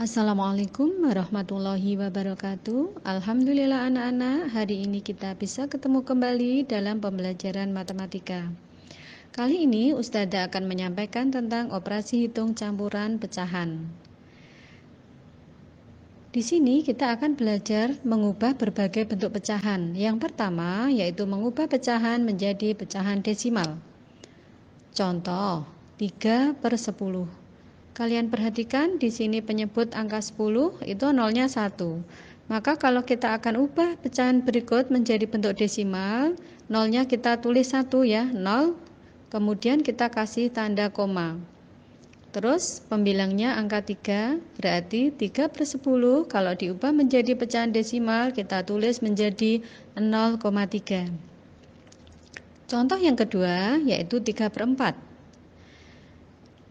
Assalamualaikum warahmatullahi wabarakatuh. Alhamdulillah anak-anak, hari ini kita bisa ketemu kembali dalam pembelajaran matematika. Kali ini Ustazah akan menyampaikan tentang operasi hitung campuran pecahan. Di sini kita akan belajar mengubah berbagai bentuk pecahan. Yang pertama yaitu mengubah pecahan menjadi pecahan desimal. Contoh 3/10. Kalian perhatikan di sini penyebut angka 10 itu nolnya 1. Maka kalau kita akan ubah pecahan berikut menjadi bentuk desimal, nolnya kita tulis 1 ya, 0. Kemudian kita kasih tanda koma. Terus pembilangnya angka 3, berarti 3/10 kalau diubah menjadi pecahan desimal kita tulis menjadi 0,3. Contoh yang kedua yaitu 3/4.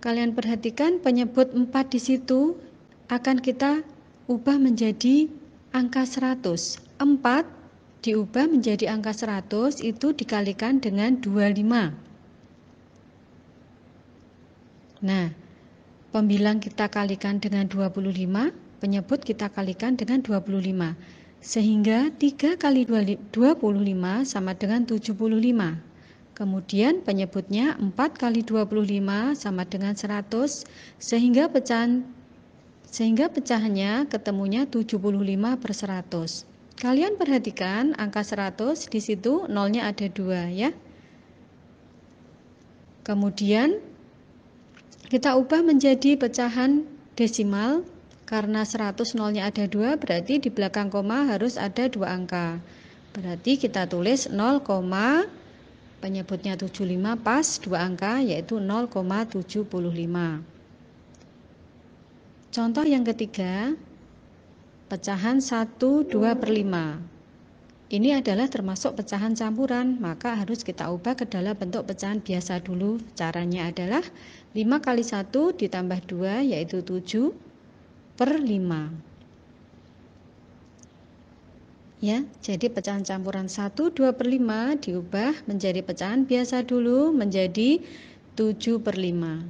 Kalian perhatikan penyebut 4 di situ akan kita ubah menjadi angka 100. 4 diubah menjadi angka 100 itu dikalikan dengan 25. Nah, pembilang kita kalikan dengan 25, penyebut kita kalikan dengan 25. Sehingga 3 kali 25 sama dengan 75. Kemudian penyebutnya 4 kali 25 sama dengan 100, sehingga pecahannya ketemunya 75/100. Kalian perhatikan angka 100 di situ nolnya ada 2 ya. Kemudian kita ubah menjadi pecahan desimal. Karena 100 nolnya ada 2, berarti di belakang koma harus ada 2 angka. Berarti kita tulis 0, penyebutnya 75 pas 2 angka yaitu 0,75. Contoh yang ketiga, pecahan 1/2/5. Ini adalah termasuk pecahan campuran, maka harus kita ubah ke dalam bentuk pecahan biasa dulu. Caranya adalah 5 kali 1 ditambah 2 yaitu 7/5. Ya, jadi pecahan campuran 1/2/5 diubah menjadi pecahan biasa dulu menjadi 7/5.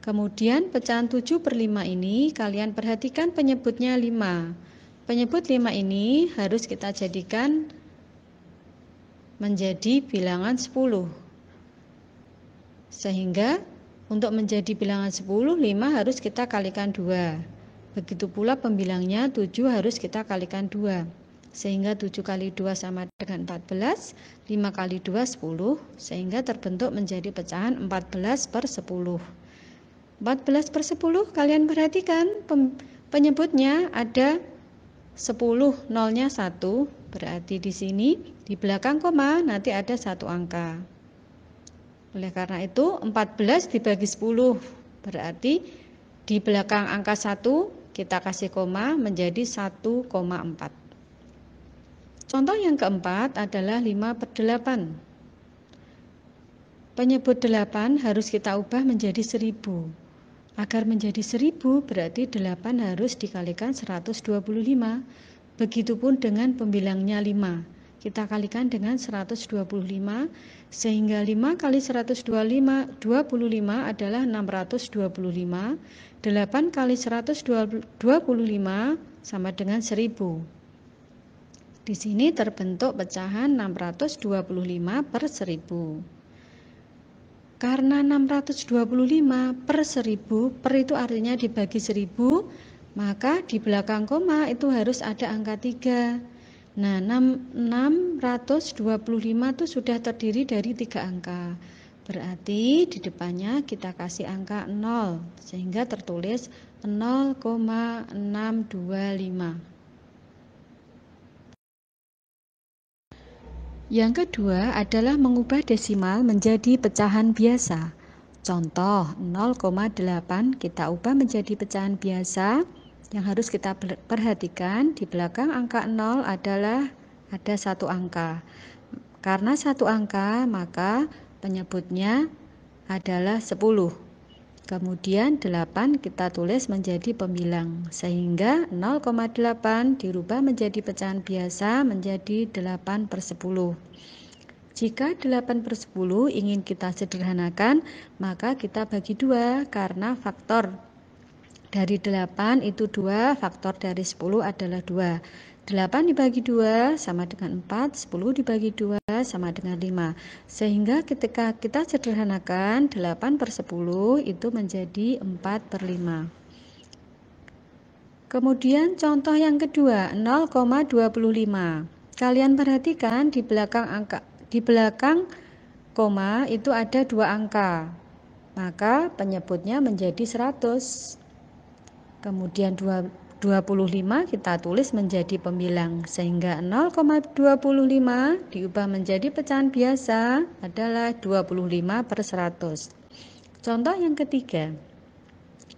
Kemudian pecahan 7/5 ini kalian perhatikan penyebutnya 5. Penyebut 5 ini harus kita jadikan menjadi bilangan 10. Sehingga untuk menjadi bilangan 10, 5 harus kita kalikan 2. Begitu pula pembilangnya 7 harus kita kalikan 2. Sehingga 7 kali 2 sama dengan 14, 5 kali 2 10, sehingga terbentuk menjadi pecahan 14/10. 14/10 kalian perhatikan penyebutnya ada 10, nolnya 1, berarti di sini di belakang koma nanti ada 1 angka. Oleh karena itu 14 dibagi 10, berarti di belakang angka 1 kita kasih koma menjadi 1,4. Contoh yang keempat adalah 5/8. Penyebut 8 harus kita ubah menjadi 1000. Agar menjadi 1000 berarti 8 harus dikalikan 125. Begitupun dengan pembilangnya 5. Kita kalikan dengan 125 sehingga 5 kali 125 adalah 625. 8 kali 125 sama dengan 1000. Di sini terbentuk pecahan 625/1000. Karena 625/1000, per itu artinya dibagi 1000, maka di belakang koma itu harus ada angka 3. Nah, 625 itu sudah terdiri dari 3 angka. Berarti di depannya kita kasih angka 0, sehingga tertulis 0,625. Yang kedua adalah mengubah desimal menjadi pecahan biasa. Contoh 0,8 kita ubah menjadi pecahan biasa. Yang harus kita perhatikan di belakang angka 0 adalah ada 1 angka. Karena 1 angka maka penyebutnya adalah 10. Kemudian 8 kita tulis menjadi pembilang, sehingga 0,8 dirubah menjadi pecahan biasa menjadi 8/10. Jika 8/10 ingin kita sederhanakan, maka kita bagi 2 karena faktor dari 8 itu 2, faktor dari 10 adalah 2. 8 dibagi 2 sama dengan 4, 10 dibagi 2 sama dengan 5. Sehingga ketika kita sederhanakan 8/10 itu menjadi 4/5. Kemudian contoh yang kedua, 0,25. Kalian perhatikan di belakang koma itu ada 2 angka. Maka penyebutnya menjadi 100. Kemudian 25 kita tulis menjadi pembilang, sehingga 0,25 diubah menjadi pecahan biasa adalah 25/100. Contoh yang ketiga,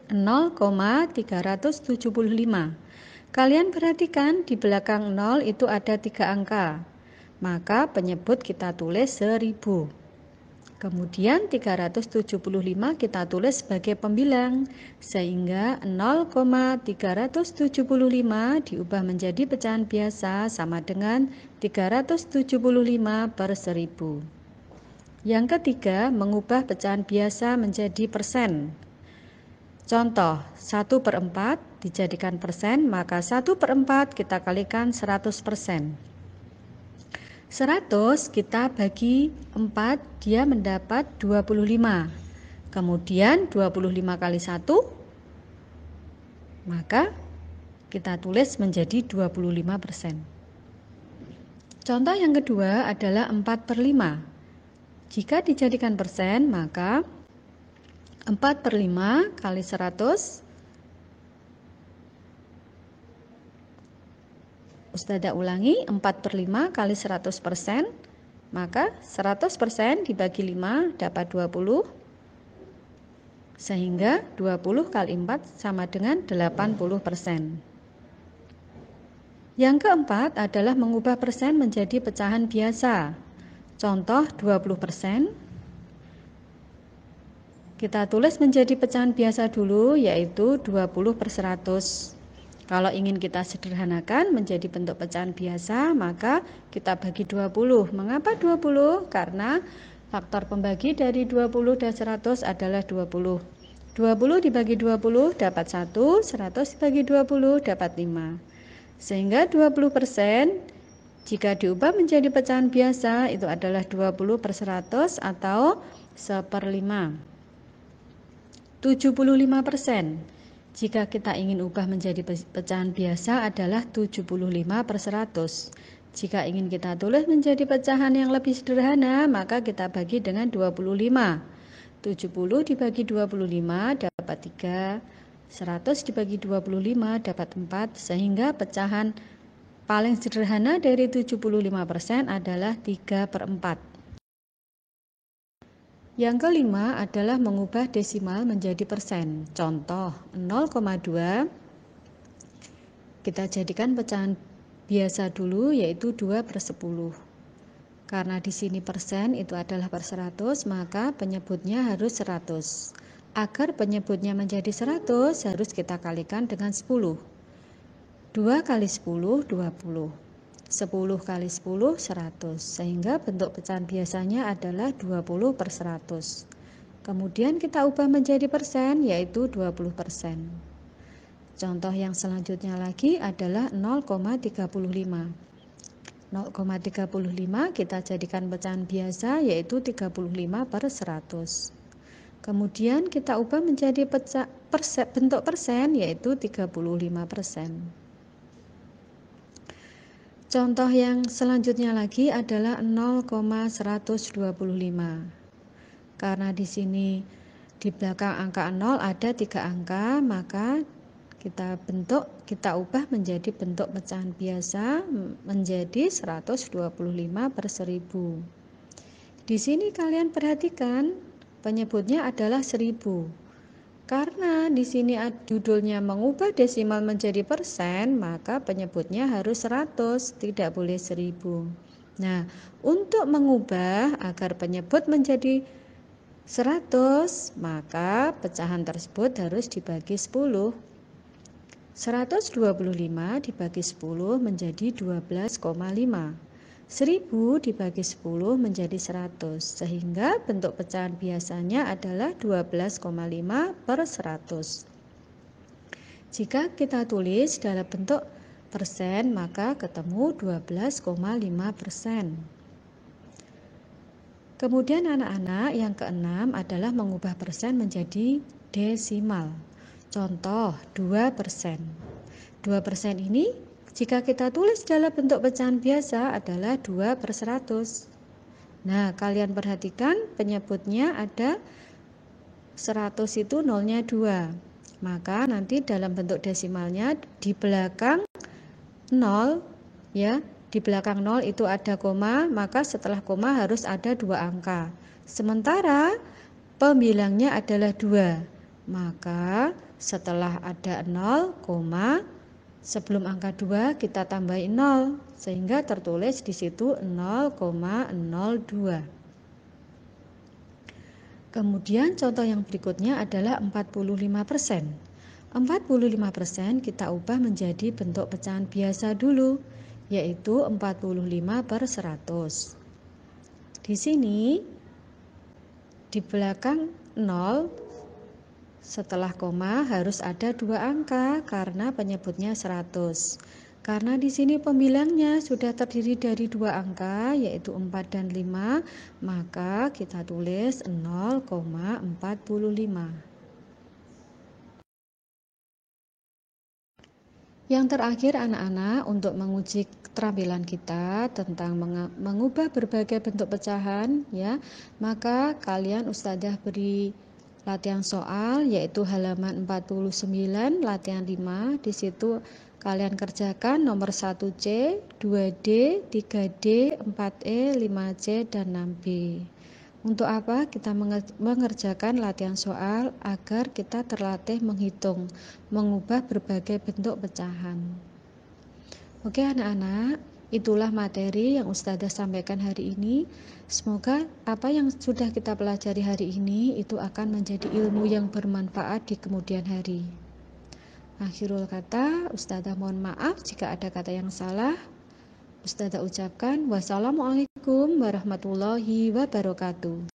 0,375. Kalian perhatikan di belakang 0 itu ada 3 angka, maka penyebut kita tulis 1000. Kemudian 375 kita tulis sebagai pembilang, sehingga 0,375 diubah menjadi pecahan biasa sama dengan 375/1000. Yang ketiga, mengubah pecahan biasa menjadi persen. Contoh, 1/4 dijadikan persen, maka 1/4 kita kalikan 100%. 100 kita bagi 4, dia mendapat 25. Kemudian 25 kali 1, maka kita tulis menjadi 25%. Contoh yang kedua adalah 4/5. Jika dijadikan persen, maka 4/5 kali 100, Ustazah ulangi, 4/5 kali 100%, maka 100% dibagi 5 dapat 20, sehingga 20 kali 4 sama dengan 80%. Yang keempat adalah mengubah persen menjadi pecahan biasa. Contoh 20%, kita tulis menjadi pecahan biasa dulu, yaitu 20/100. Kalau ingin kita sederhanakan menjadi bentuk pecahan biasa, maka kita bagi 20. Mengapa 20? Karena faktor pembagi dari 20 dan 100 adalah 20. 20 dibagi 20 dapat 1, 100 dibagi 20 dapat 5. Sehingga 20% jika diubah menjadi pecahan biasa itu adalah 20/100 atau 1/5. 75%. Jika kita ingin ubah menjadi pecahan biasa adalah 75/100. Jika ingin kita tulis menjadi pecahan yang lebih sederhana, maka kita bagi dengan 25. 70 dibagi 25 dapat 3, 100 dibagi 25 dapat 4, sehingga pecahan paling sederhana dari 75% adalah 3/4. Yang kelima adalah mengubah desimal menjadi persen. Contoh 0,2 kita jadikan pecahan biasa dulu, yaitu 2/10. Karena di sini persen itu adalah per 100, maka penyebutnya harus 100. Agar penyebutnya menjadi 100 harus kita kalikan dengan 10. 2 kali 10 20. 10 kali 10 100, sehingga bentuk pecahan biasanya adalah 20/100. Kemudian kita ubah menjadi persen, yaitu 20%. Contoh yang selanjutnya lagi adalah 0,35. 0,35 kita jadikan pecahan biasa, yaitu 35/100. Kemudian kita ubah menjadi bentuk persen, yaitu 35%. Contoh yang selanjutnya lagi adalah 0,125. Karena di sini di belakang angka 0 ada 3 angka, maka kita ubah menjadi bentuk pecahan biasa menjadi 125/1000. Di sini kalian perhatikan penyebutnya adalah 1000. Karena di sini judulnya mengubah desimal menjadi persen, maka penyebutnya harus 100, tidak boleh 1000. Nah, untuk mengubah agar penyebut menjadi 100, maka pecahan tersebut harus dibagi 10. 125 dibagi 10 menjadi 12,5. 1000 dibagi 10 menjadi 100, sehingga bentuk pecahan biasanya adalah 12,5/100. Jika kita tulis dalam bentuk persen, maka ketemu 12,5%. Kemudian anak-anak yang keenam adalah mengubah persen menjadi desimal. Contoh 2%. 2% ini jika kita tulis dalam bentuk pecahan biasa adalah 2/100. Nah, kalian perhatikan penyebutnya ada 100 itu nolnya 2. Maka nanti dalam bentuk desimalnya di belakang 0 ya, di belakang 0 itu ada koma, maka setelah koma harus ada 2 angka. Sementara pembilangnya adalah 2. Maka setelah ada 0, sebelum angka 2 kita tambahin 0 sehingga tertulis di situ 0,02. Kemudian contoh yang berikutnya adalah 45%. 45% kita ubah menjadi bentuk pecahan biasa dulu, yaitu 45/100. Di sini di belakang 0 setelah koma harus ada 2 angka karena penyebutnya 100. Karena di sini pembilangnya sudah terdiri dari 2 angka yaitu 4 dan 5, maka kita tulis 0,45. Yang terakhir anak-anak, untuk menguji keterampilan kita tentang mengubah berbagai bentuk pecahan ya, maka kalian Ustadzah beri latihan soal yaitu halaman 49 latihan 5. Di situ kalian kerjakan nomor 1C, 2D, 3D, 4E, 5C, dan 6B. Untuk apa kita mengerjakan latihan soal? Agar kita terlatih menghitung, mengubah berbagai bentuk pecahan. Oke anak-anak, itulah materi yang Ustadzah sampaikan hari ini. Semoga apa yang sudah kita pelajari hari ini itu akan menjadi ilmu yang bermanfaat di kemudian hari. Akhirul kata, Ustadzah mohon maaf jika ada kata yang salah. Ustadzah ucapkan wassalamualaikum warahmatullahi wabarakatuh.